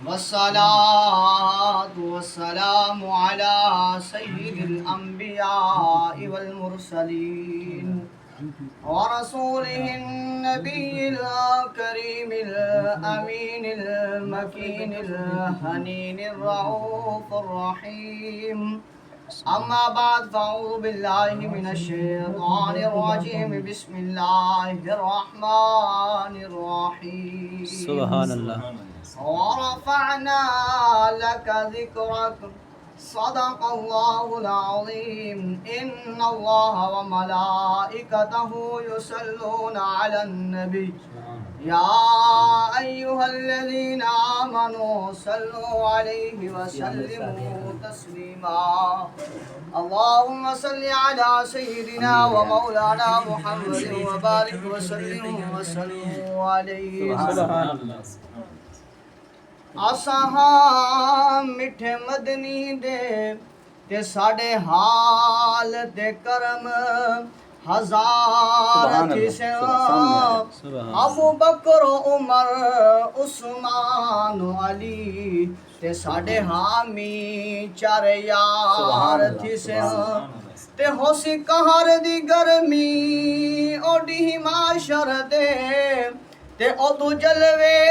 والصلاة والسلام على سيد الأنبياء والمرسلين ورسوله النبي الكريم الأمين المكين الحنين الرؤوف الرحيم. أما بعد فأعوذ بالله من الشيطان الرجيم. بسم الله الرحمن الرحيم. سبحان اللہ. ورفعنا لك ذكرك. صدق الله العظيم. إن الله وملائكته يصلون على النبي يا أيها الذين آمنوا صلوا عليه وسلموا تسليما. اللهم صل على سيدنا ومولانا محمد وبارك وسلم عليه. آساں میٹھے مدنی دے تے ساڈے حال تے کرم ہزار تھی سے ابو بکر عمر عثمان علی تے ساڈے حامی چار یار تھی سے تے ہوسی قہر دی گرمی اوڈی معاشر دے تے او تو جلوے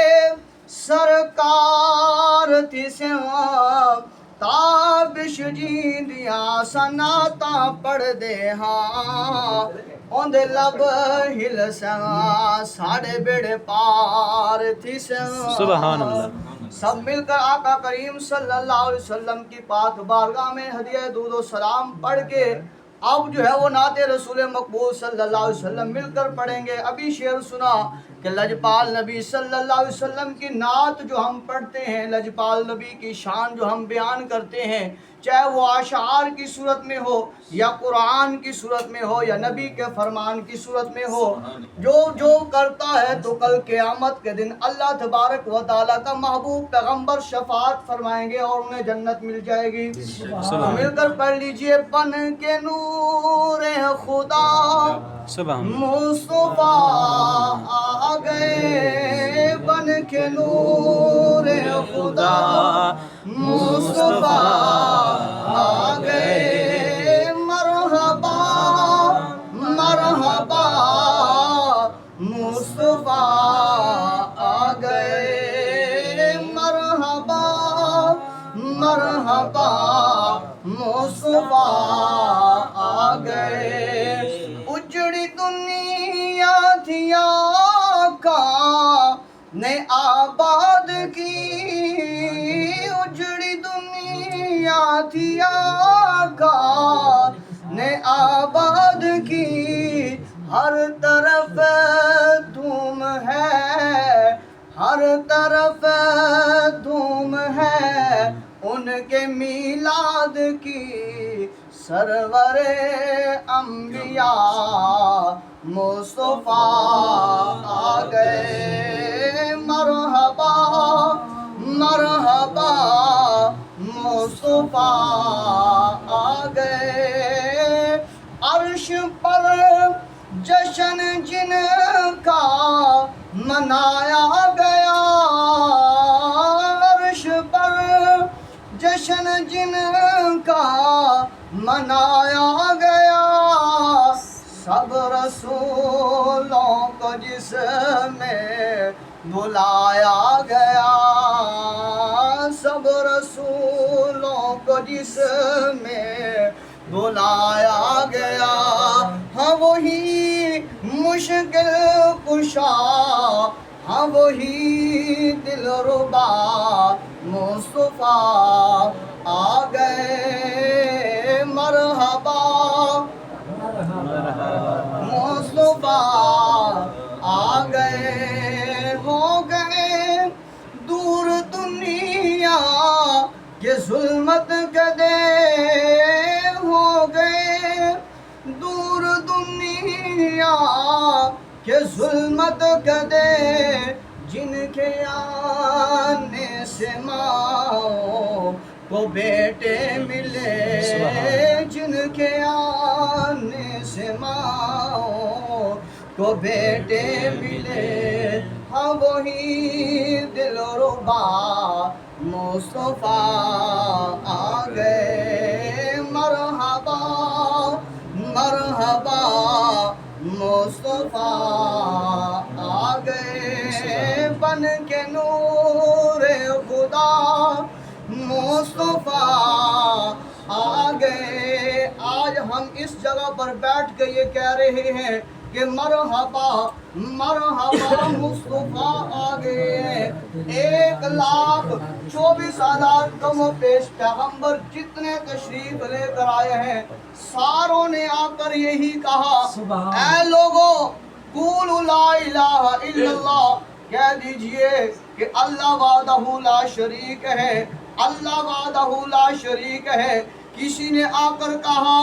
سرکار تھی سے تابش جی دیا سناتا پڑھ دے ہاں اوندے لب ہل سا ساڑے بیڑے پار تھی سے. سبحان اللہ. سب مل کر آقا کریم صلی اللہ علیہ وسلم کی پاک بارگاہ میں ہدیہ درود و سلام پڑھ کے اب جو ہے وہ نعت رسول مقبول صلی اللہ علیہ وسلم مل کر پڑھیں گے. ابھی شعر سنا کہ لجپال نبی صلی اللہ علیہ وسلم کی نعت جو ہم پڑھتے ہیں، لجپال نبی کی شان جو ہم بیان کرتے ہیں، چاہے وہ اشعار کی صورت میں ہو یا قرآن کی صورت میں ہو یا نبی کے فرمان کی صورت میں ہو، جو کرتا ہے تو کل قیامت کے دن اللہ تبارک و تعالیٰ کا محبوب پیغمبر شفاعت فرمائیں گے اور انہیں جنت مل جائے گی. مل کر پڑھ لیجئے. بن کے نور خدا مصطفیٰ آ گئے، بن کے نور خدا مصطفیٰ آ گئے. مرحبا مرحبا مصطفیٰ آ گئے. مرحبا مرحبا مصطفیٰ آ گئے. اجڑی دنیا تھی آقا نے آباد کی، اجڑی دنیا تھی آقا نے آباد کی. ہر طرف دھوم ہے، ہر طرف دھوم ہے ان کے میلاد کی. سرور انبیاء مصطفیٰ آ گئے. مرحبا مرحبا مصطفیٰ آ گئے. عرش پر جشن جن کا منایا گیا، عرش پر جشن جن کا منایا گیا. سب رسولوں کو جس میں بلایا گیا، سب رسولوں کو جس میں بلایا گیا. ہاں وہی مشکل کشا، ہاں وہی دل ربا مصطفیٰ آ گئے. مرحبا مصطفیٰ آ گئے. ہو گئے دور دنیا کے ظلمت کدے، ہو گئے دور دنیا کے ظلمت کدے. جن کے آنے سے ماں کو بیٹے ملے، جن کے آنے سے ماں کو بیٹے ملے. وہی دلربا مصطفیٰ آ گئے، مرحبا مرحبا مصطفیٰ آ گئے، بن کے نور خدا مصطفیٰ آ گئے۔ آج ہم اس جگہ پر بیٹھ کے یہ کہہ رہے ہیں کہ مرحبا مرحبا مصطفیٰ آ گئے۔ 1,24,000 کم و پیش پیغمبر جتنے تشریف لے کر آئے ہیں، ساروں نے آ کر یہی کہا، اے لوگوں قولوا لا الہ الا اللہ، کہہ دیجئے کہ اللہ وحدہ لا شریک ہے، اللہ وحدہ لا شریک ہے۔ کسی نے آ کر کہا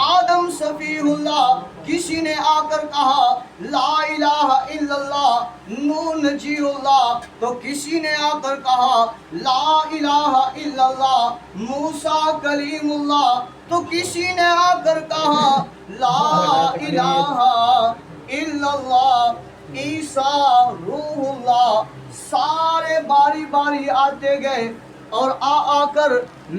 آدم صفی اللہ، کسی نے آ کر کہا لا الہ الا اللہ نوح نجی اللہ، تو کسی نے آ کر کہا لا الہ الا اللہ موسیٰ کلیم اللہ، تو کسی نے آ کر کہا لا الہ الا اللہ عیسیٰ روح اللہ۔ سارے باری باری آتے گئے اور آ کر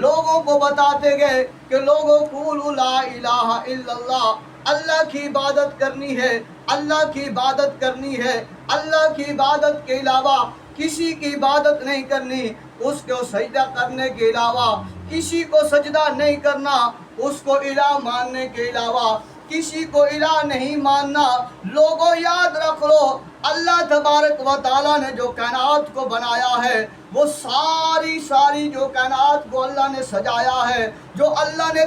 لوگوں کو بتاتے گئے کہ لوگوں قولوا لا الہ الا اللہ، اللہ کی عبادت کرنی ہے، اللہ کی عبادت کرنی ہے، اللہ کی عبادت کے علاوہ کسی کی عبادت نہیں کرنی، اس کو سجدہ کرنے کے علاوہ کسی کو سجدہ نہیں کرنا، اس کو الہ ماننے کے علاوہ کسی کو الہ نہیں ماننا۔ لوگوں یاد رکھ لو، اللہ تبارک و تعالیٰ نے جو کائنات کو بنایا ہے، وہ ساری جو کائنات کو اللہ نے سجایا ہے، جو اللہ نے